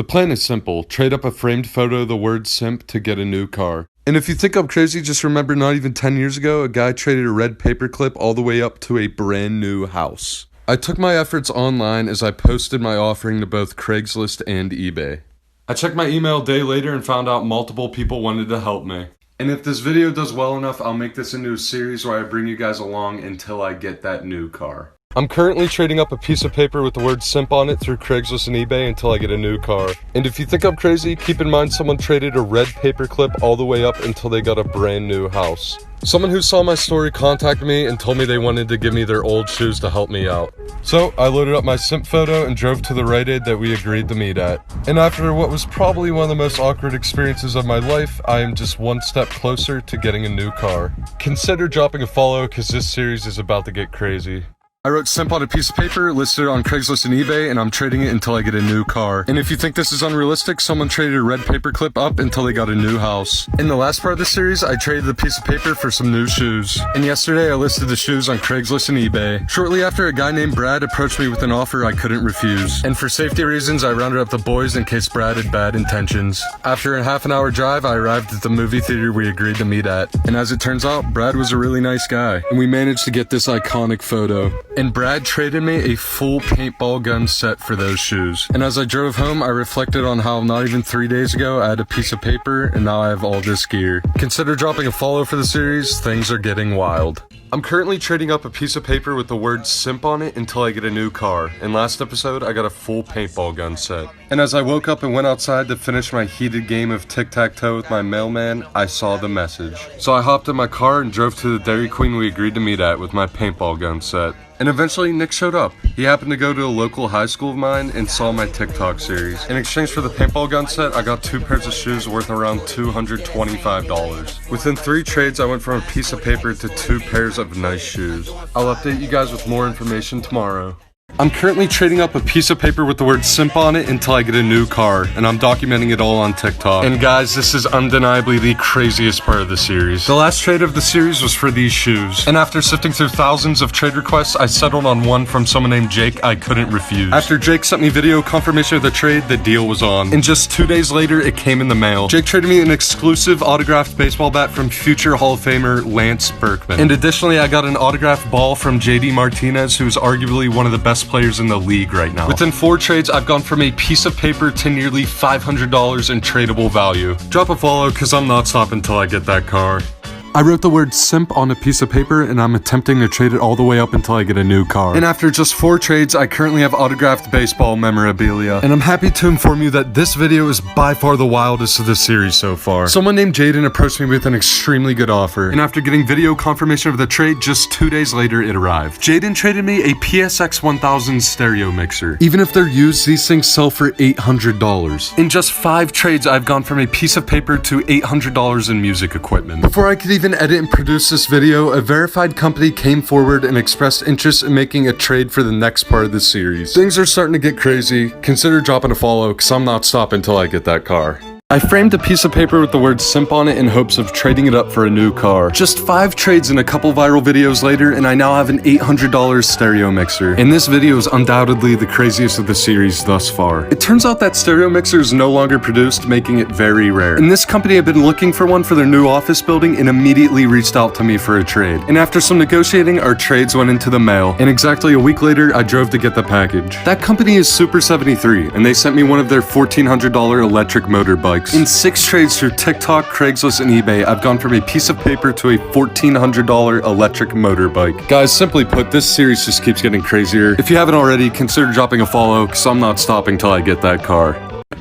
The plan is simple. Trade up a framed photo of the word simp to get a new car. And if you think I'm crazy, just remember not even 10 years ago, a guy traded a red paperclip all the way up to a brand new house. I took my efforts online as I posted my offering to both Craigslist and eBay. I checked my email a day later and found out multiple people wanted to help me. And if this video does well enough, I'll make this into a series where I bring you guys along until I get that new car. I'm currently trading up a piece of paper with the word simp on it through Craigslist and eBay until I get a new car. And if you think I'm crazy, keep in mind someone traded a red paperclip all the way up until they got a brand new house. Someone who saw my story contacted me and told me they wanted to give me their old shoes to help me out. So I loaded up my simp photo and drove to the Rite Aid that we agreed to meet at. And after what was probably one of the most awkward experiences of my life, I am just one step closer to getting a new car. Consider dropping a follow because this series is about to get crazy. I wrote simp on a piece of paper, listed it on Craigslist and eBay, and I'm trading it until I get a new car. And if you think this is unrealistic, someone traded a red paperclip up until they got a new house. In the last part of the series, I traded the piece of paper for some new shoes. And yesterday, I listed the shoes on Craigslist and eBay. Shortly after, a guy named Brad approached me with an offer I couldn't refuse. And for safety reasons, I rounded up the boys in case Brad had bad intentions. After a half-an-hour drive, I arrived at the movie theater we agreed to meet at. And as it turns out, Brad was a really nice guy. And we managed to get this iconic photo. And Brad traded me a full paintball gun set for those shoes. And as I drove home, I reflected on how not even 3 days ago I had a piece of paper and now I have all this gear. Consider dropping a follow for the series. Things are getting wild. I'm currently trading up a piece of paper with the word simp on it until I get a new car. And last episode, I got a full paintball gun set. And as I woke up and went outside to finish my heated game of tic-tac-toe with my mailman, I saw the message. So I hopped in my car and drove to the Dairy Queen we agreed to meet at with my paintball gun set. And eventually Nick showed up. He happened to go to a local high school of mine and saw my TikTok series. In exchange for the paintball gun set, I got 2 pairs of shoes worth around $225. Within 3 trades, I went from a piece of paper to 2 pairs of nice shoes. I'll update you guys with more information tomorrow. I'm currently trading up a piece of paper with the word simp on it until I get a new car, and I'm documenting it all on TikTok. And guys, this is undeniably the craziest part of the series. The last trade of the series was for these shoes, and after sifting through thousands of trade requests, I settled on one from someone named Jake I couldn't refuse. After Jake sent me video confirmation of the trade, the deal was on. And just 2 days later, it came in the mail. Jake traded me an exclusive autographed baseball bat from future Hall of Famer Lance Berkman. And additionally, I got an autographed ball from JD Martinez, who's arguably one of the best players in the league right now. Within 4 trades, I've gone from a piece of paper to nearly $500 in tradable value. Drop a follow because I'm not stopping until I get that car. I wrote the word simp on a piece of paper and I'm attempting to trade it all the way up until I get a new car. And after just 4 trades, I currently have autographed baseball memorabilia. And I'm happy to inform you that this video is by far the wildest of the series so far. Someone named Jaden approached me with an extremely good offer. And after getting video confirmation of the trade, just 2 days later it arrived. Jaden traded me a PSX 1000 stereo mixer. Even if they're used, these things sell for $800. In just 5 trades, I've gone from a piece of paper to $800 in music equipment. Before I could even edit and produce this video, a verified company came forward and expressed interest in making a trade for the next part of the series. Things are starting to get crazy. Consider dropping a follow because I'm not stopping until I get that car. I framed a piece of paper with the word simp on it in hopes of trading it up for a new car. Just 5 trades and a couple viral videos later, and I now have an $800 stereo mixer. And this video is undoubtedly the craziest of the series thus far. It turns out that stereo mixer is no longer produced, making it very rare. And this company had been looking for one for their new office building and immediately reached out to me for a trade. And after some negotiating, our trades went into the mail. And exactly a week later, I drove to get the package. That company is Super 73, and they sent me one of their $1,400 electric motor bikes. In 6 trades through TikTok, Craigslist, and eBay, I've gone from a piece of paper to a $1,400 electric motorbike. Guys, simply put, this series just keeps getting crazier. If you haven't already, consider dropping a follow, because I'm not stopping till I get that car.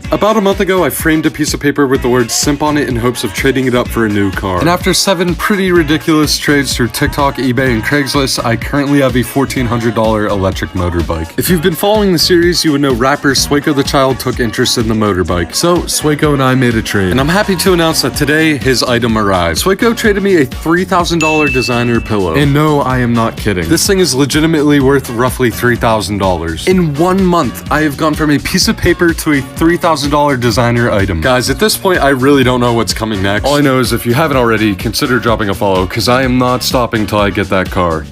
About a month ago, I framed a piece of paper with the word simp on it in hopes of trading it up for a new car. And after 7 pretty ridiculous trades through TikTok, eBay, and Craigslist, I currently have a $1,400 electric motorbike. If you've been following the series, you would know rapper Swayco the Child took interest in the motorbike. So, Swayco and I made a trade. And I'm happy to announce that today, his item arrived. Swayco traded me a $3,000 designer pillow. And no, I am not kidding. This thing is legitimately worth roughly $3,000. In 1 month, I have gone from a piece of paper to a $3,000 designer item. Guys, at this point, I really don't know what's coming next. All I know is if you haven't already, consider dropping a follow, because I am not stopping till I get that car.